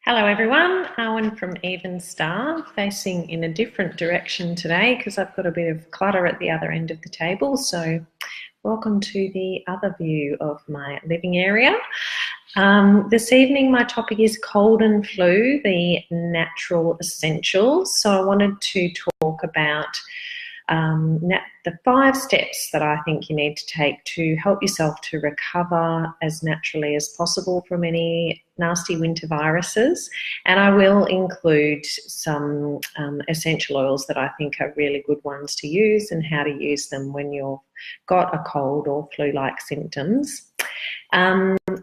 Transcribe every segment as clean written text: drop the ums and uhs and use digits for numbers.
Hello everyone, Owen from Even Star, facing in a different direction today because I've got a bit of clutter at the other end of the table. So welcome to the other view of my living area. This evening my topic is cold and flu, the natural essentials. So I wanted to talk about the 5 steps that I think you need to take to help yourself to recover as naturally as possible from any nasty winter viruses. And I will include some essential oils that I think are really good ones to use and how to use them when you've got a cold or flu-like symptoms.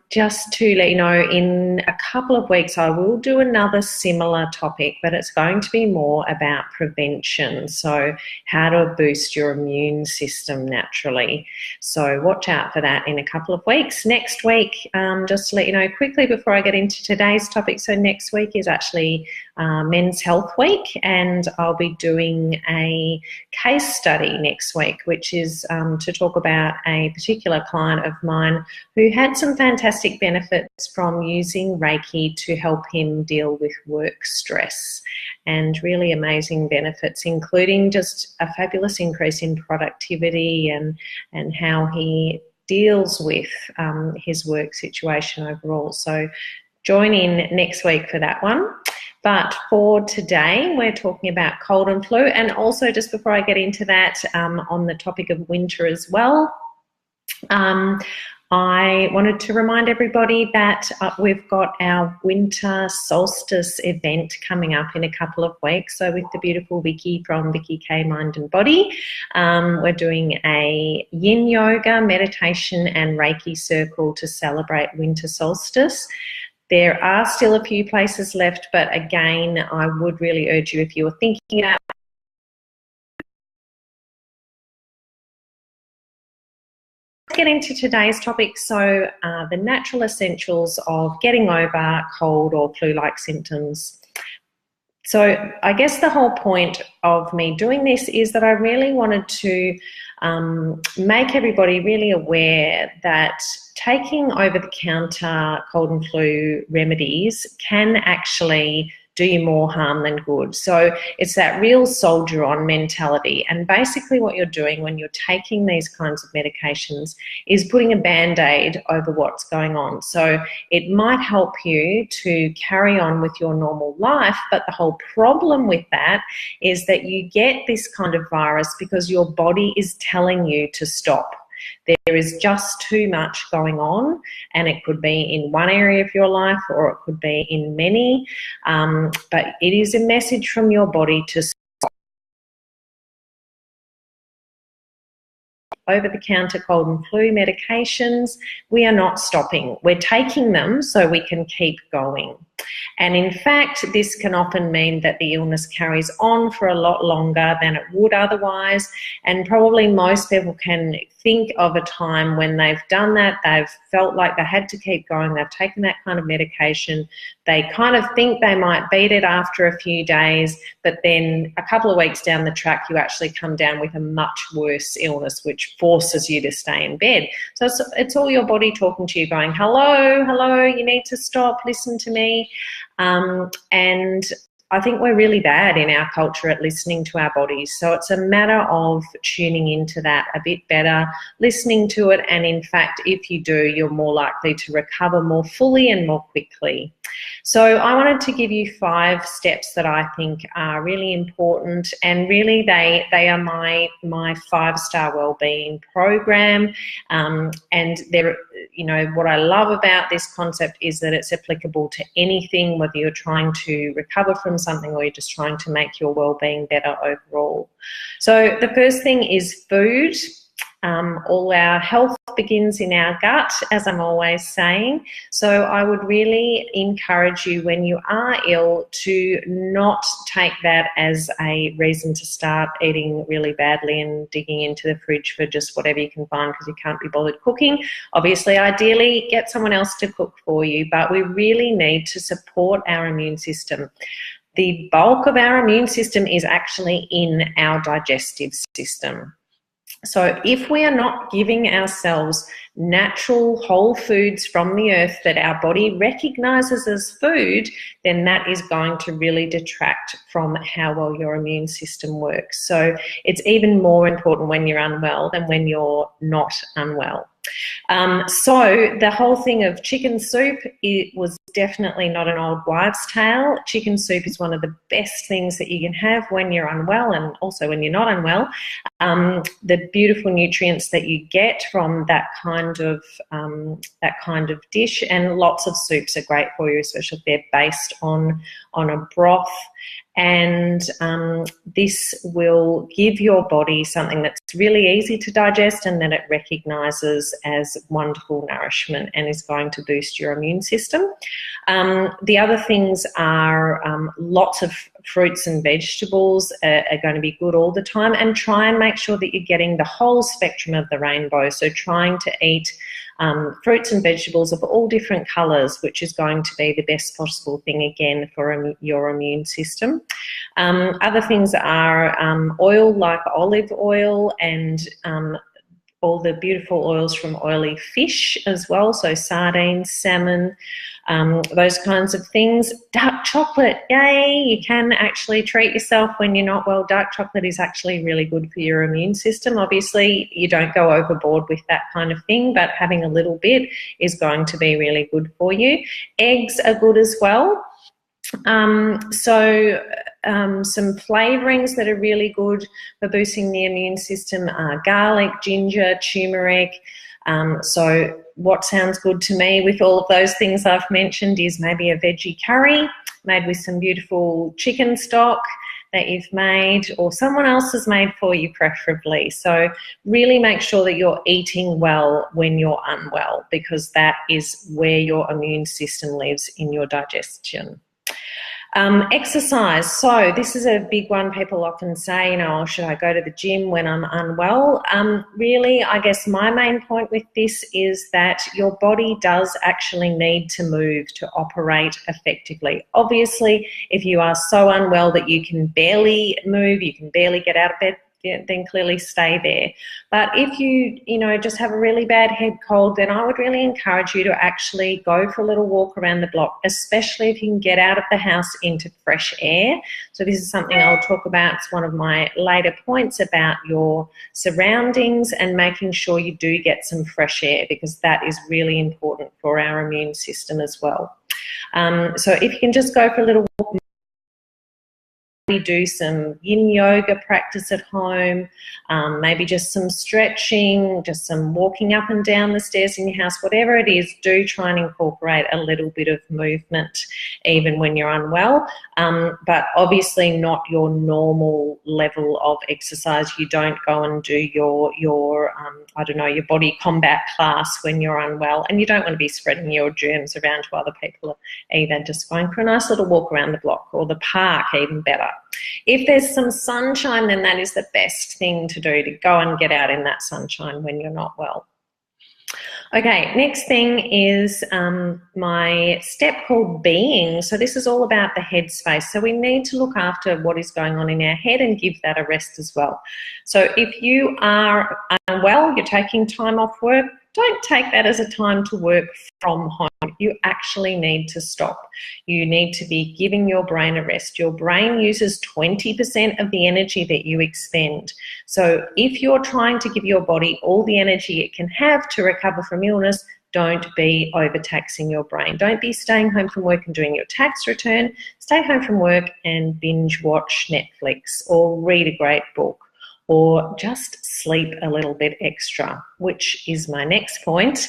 Just to let you know, in a couple of weeks I will do another similar topic, but it's going to be more about prevention, so how to boost your immune system naturally. So watch out for that in a couple of weeks. Next week, just to let you know quickly before I get into today's topic, so next week is actually Men's Health Week, and I'll be doing a case study next week, which is to talk about a particular client of mine who had some fantastic benefits from using Reiki to help him deal with work stress, and really amazing benefits, including just a fabulous increase in productivity and how he deals with his work situation overall. So join in next week for that one. But for today, we're talking about cold and flu, and also just before I get into that, on the topic of winter as well, I wanted to remind everybody that we've got our winter solstice event coming up in a couple of weeks. So with the beautiful Vicky from Vicky K Mind and Body, we're doing a yin yoga, meditation and Reiki circle to celebrate winter solstice. There are still a few places left, but again, I would really urge you, if you were thinking about get into today's topic. So the natural essentials of getting over cold or flu-like symptoms. So I guess the whole point of me doing this is that I really wanted to make everybody really aware that taking over-the-counter cold and flu remedies can actually do you more harm than good. So it's that real soldier on mentality. And basically what you're doing when you're taking these kinds of medications is putting a band-aid over what's going on. So it might help you to carry on with your normal life, but the whole problem with that is that you get this kind of virus because your body is telling you to stop. There is just too much going on, and it could be in one area of your life or it could be in many, but it is a message from your body to stop. Over-the-counter cold and flu medications, we are not stopping. We're taking them so we can keep going. And in fact, this can often mean that the illness carries on for a lot longer than it would otherwise. And probably most people can think of a time when they've done that, they've felt like they had to keep going, they've taken that kind of medication, they kind of think they might beat it after a few days, but then a couple of weeks down the track, you actually come down with a much worse illness, which forces you to stay in bed. So it's all your body talking to you going, hello, hello, you need to stop, listen to me. And I think we're really bad in our culture at listening to our bodies. So it's a matter of tuning into that a bit better, listening to it, and in fact, if you do, you're more likely to recover more fully and more quickly. So I wanted to give you 5 steps that I think are really important, and really they are my 5-star wellbeing program. And they're, you know, what I love about this concept is that it's applicable to anything, whether you're trying to recover from something or you're just trying to make your well-being better overall. So the first thing is food. All our health begins in our gut, as I'm always saying. So I would really encourage you, when you are ill, to not take that as a reason to start eating really badly and digging into the fridge for just whatever you can find because you can't be bothered cooking. Obviously, ideally, get someone else to cook for you, but we really need to support our immune system. The bulk of our immune system is actually in our digestive system. So if we are not giving ourselves natural whole foods from the earth that our body recognizes as food, then that is going to really detract from how well your immune system works. So it's even more important when you're unwell than when you're not unwell. So the whole thing of chicken soup, it was definitely not an old wives' tale. Chicken soup is one of the best things that you can have when you're unwell and also when you're not unwell. The beautiful nutrients that you get from that kind of dish, and lots of soups are great for you, especially if they're based on a broth. And this will give your body something that's really easy to digest and that it recognises as wonderful nourishment and is going to boost your immune system. The other things are lots of fruits and vegetables are going to be good all the time, and try and make sure that you're getting the whole spectrum of the rainbow. So trying to eat fruits and vegetables of all different colours, which is going to be the best possible thing again for your immune system. Other things are oil, like olive oil, and all the beautiful oils from oily fish as well, so sardines, salmon, those kinds of things. Dark chocolate, yay, you can actually treat yourself when you're not well. Dark chocolate is actually really good for your immune system. Obviously, you don't go overboard with that kind of thing, but having a little bit is going to be really good for you. Eggs are good as well. Some flavourings that are really good for boosting the immune system are garlic, ginger, turmeric. So what sounds good to me with all of those things I've mentioned is maybe a veggie curry made with some beautiful chicken stock that you've made, or someone else has made for you preferably. So really make sure that you're eating well when you're unwell, because that is where your immune system lives, in your digestion. Exercise. So this is a big one. People often say, should I go to the gym when I'm unwell? Really, I guess my main point with this is that your body does actually need to move to operate effectively. Obviously, if you are so unwell that you can barely move, you can barely get out of bed, then clearly stay there. But if you just have a really bad head cold, then I would really encourage you to actually go for a little walk around the block, especially if you can get out of the house into fresh air. So this is something I'll talk about. It's one of my later points about your surroundings and making sure you do get some fresh air, because that is really important for our immune system as well. So if you can just go for a little walk, do some yin yoga practice at home, maybe just some stretching, just some walking up and down the stairs in your house, whatever it is, do try and incorporate a little bit of movement even when you're unwell, but obviously not your normal level of exercise. You don't go and do your body combat class when you're unwell, and you don't want to be spreading your germs around to other people either. Just going for a nice little walk around the block or the park, even better. If there's some sunshine, then that is the best thing to do, to go and get out in that sunshine when you're not well. Okay, next thing is my step called Being. So this is all about the head space. So we need to look after what is going on in our head and give that a rest as well. So if you are unwell, you're taking time off work, don't take that as a time to work from home. You actually need to stop. You need to be giving your brain a rest. Your brain uses 20% of the energy that you expend. So if you're trying to give your body all the energy it can have to recover from illness, don't be overtaxing your brain. Don't be staying home from work and doing your tax return. Stay home from work and binge watch Netflix or read a great book, or just sleep a little bit extra, which is my next point,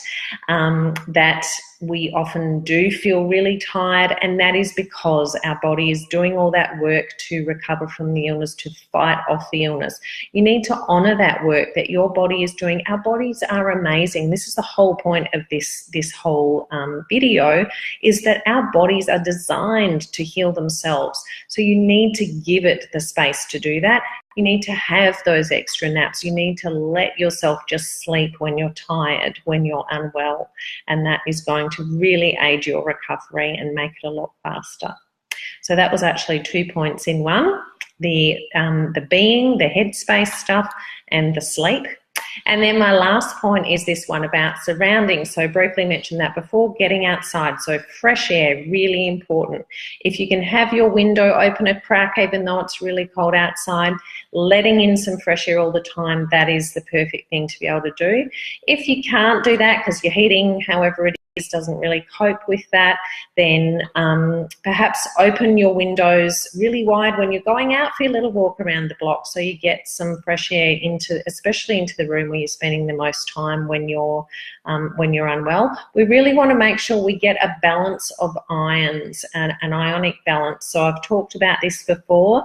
that we often do feel really tired, and that is because our body is doing all that work to recover from the illness, to fight off the illness. You need to honour that work that your body is doing. Our bodies are amazing. This is the whole point of this whole video, is that our bodies are designed to heal themselves. So you need to give it the space to do that. You need to have those extra naps. You need to let yourself just sleep when you're tired, when you're unwell, and that is going to really aid your recovery and make it a lot faster. So that was actually 2 points in one, the being, the headspace stuff, and the sleep. And then my last point is this one about surroundings. So briefly mentioned that before, getting outside. So fresh air, really important. If you can have your window open a crack, even though it's really cold outside, letting in some fresh air all the time, that is the perfect thing to be able to do. If you can't do that because your heating, however it is, doesn't really cope with that, then perhaps open your windows really wide when you're going out for your little walk around the block, so you get some fresh air especially into the room where you're spending the most time when you're unwell. We really want to make sure we get a balance of ions, and an ionic balance. So I've talked about this before.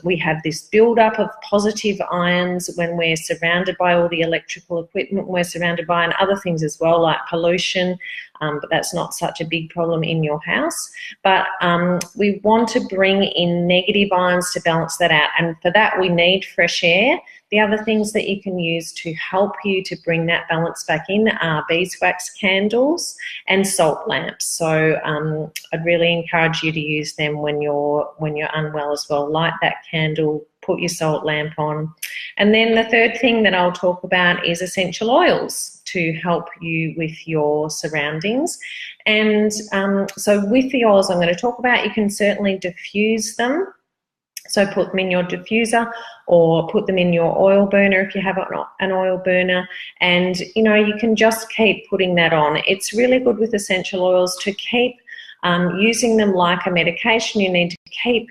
We have this build-up of positive ions when we're surrounded by all the electrical equipment we're surrounded by, and other things as well, like pollution. But that's not such a big problem in your house. But we want to bring in negative ions to balance that out, and for that we need fresh air. The other things that you can use to help you to bring that balance back in are beeswax candles and salt lamps. So I'd really encourage you to use them when you're unwell as well. Light that candle, put your salt lamp on. And then the third thing that I'll talk about is essential oils to help you with your surroundings. And so with the oils I'm going to talk about, you can certainly diffuse them. So put them in your diffuser or put them in your oil burner if you have an oil burner, and you can just keep putting that on. It's really good with essential oils to keep using them like a medication. You need to keep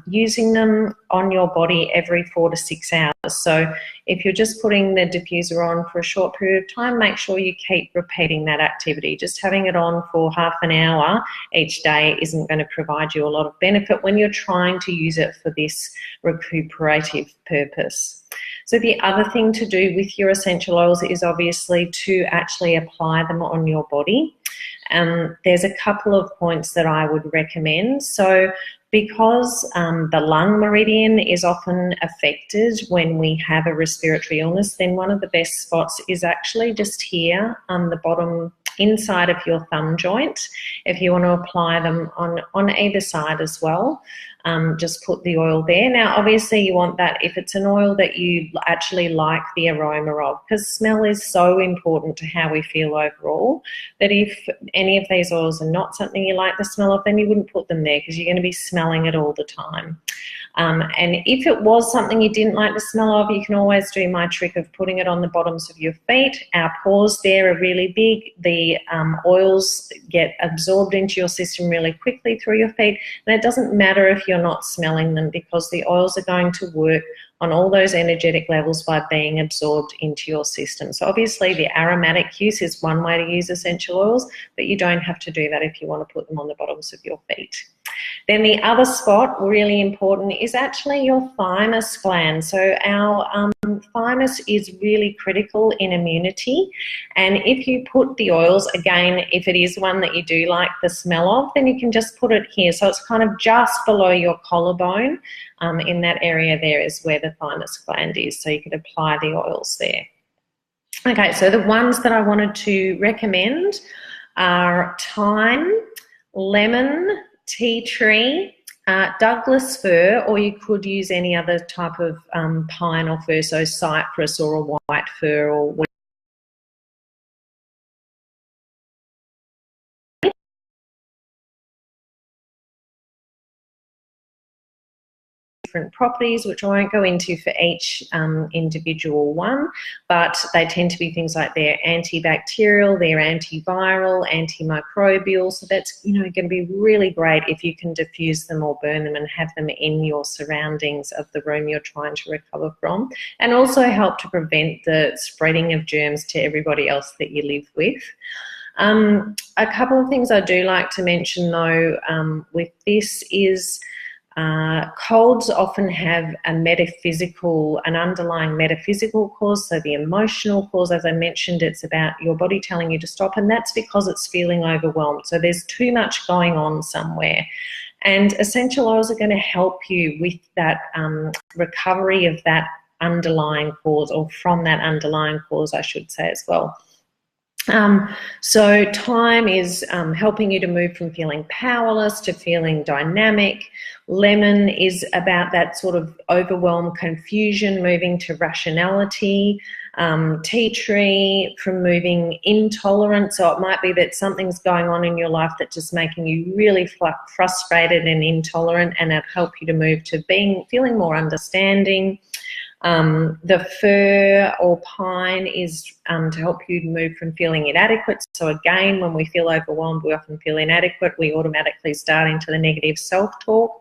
using them on your body every 4 to 6 hours. So if you're just putting the diffuser on for a short period of time, make sure you keep repeating that activity. Just having it on for half an hour each day isn't going to provide you a lot of benefit when you're trying to use it for this recuperative purpose. So the other thing to do with your essential oils is obviously to actually apply them on your body. There's a couple of points that I would recommend. So because the lung meridian is often affected when we have a respiratory illness, then one of the best spots is actually just here on the bottom inside of your thumb joint. If you want to apply them on either side as well, just put the oil there. Now obviously you want that if it's an oil that you actually like the aroma of, because smell is so important to how we feel overall, that if any of these oils are not something you like the smell of, then you wouldn't put them there because you're going to be smelling it all the time. And if it was something you didn't like the smell of, you can always do my trick of putting it on the bottoms of your feet. Our pores there are really big. The oils get absorbed into your system really quickly through your feet, and it doesn't matter if you're not smelling them, because the oils are going to work on all those energetic levels by being absorbed into your system. So obviously the aromatic use is one way to use essential oils, but you don't have to do that if you want to put them on the bottoms of your feet. Then the other spot, really important, is actually your thymus gland. So our thymus is really critical in immunity, and if you put the oils, again, if it is one that you do like the smell of, then you can just put it here. So it's kind of just below your collarbone. In that area there is where the thymus gland is, so you could apply the oils there. Okay, so the ones that I wanted to recommend are thyme, lemon, tea tree, Douglas fir, or you could use any other type of pine or fir, so cypress or a white fir or different properties, which I won't go into for each individual one, but they tend to be things like they're antibacterial, they're antiviral, antimicrobial. So that's going to be really great if you can diffuse them or burn them and have them in your surroundings of the room you're trying to recover from, and also help to prevent the spreading of germs to everybody else that you live with. A couple of things I do like to mention though with this is colds often have an underlying metaphysical cause. So the emotional cause, as I mentioned, it's about your body telling you to stop, and that's because it's feeling overwhelmed. So there's too much going on somewhere. And essential oils are going to help you with that recovery of that underlying cause, or from that underlying cause, I should say as well. So thyme is helping you to move from feeling powerless to feeling dynamic. Lemon is about that sort of overwhelm, confusion, moving to rationality. tea tree, removing intolerance. So it might be that something's going on in your life that's just making you really frustrated and intolerant, and it'll help you to move to feeling more understanding. The fir or pine is to help you move from feeling inadequate. So again, when we feel overwhelmed, we often feel inadequate. We automatically start into the negative self-talk.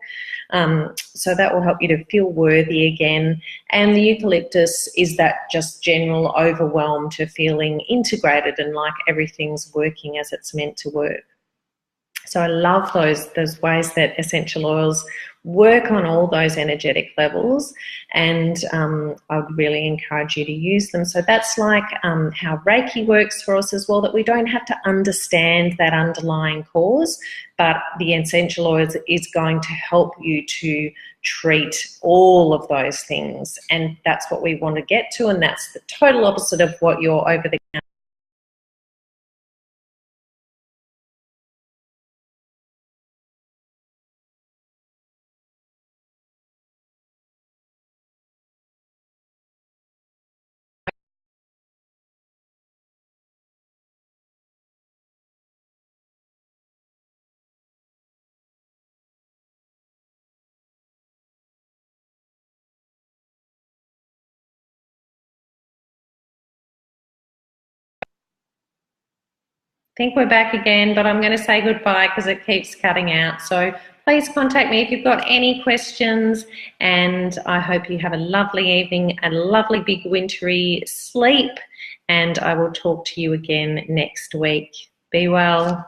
So that will help you to feel worthy again. And the eucalyptus is that just general overwhelm to feeling integrated and like everything's working as it's meant to work. So I love those ways that essential oils work on all those energetic levels, and I would really encourage you to use them. So that's like how Reiki works for us as well, that we don't have to understand that underlying cause, but the essential oils is going to help you to treat all of those things, and that's what we want to get to, and that's the total opposite of what your over-the-counter. I think we're back again, but I'm going to say goodbye because it keeps cutting out. So please contact me if you've got any questions, and I hope you have a lovely evening, a lovely big wintry sleep, and I will talk to you again next week. Be well.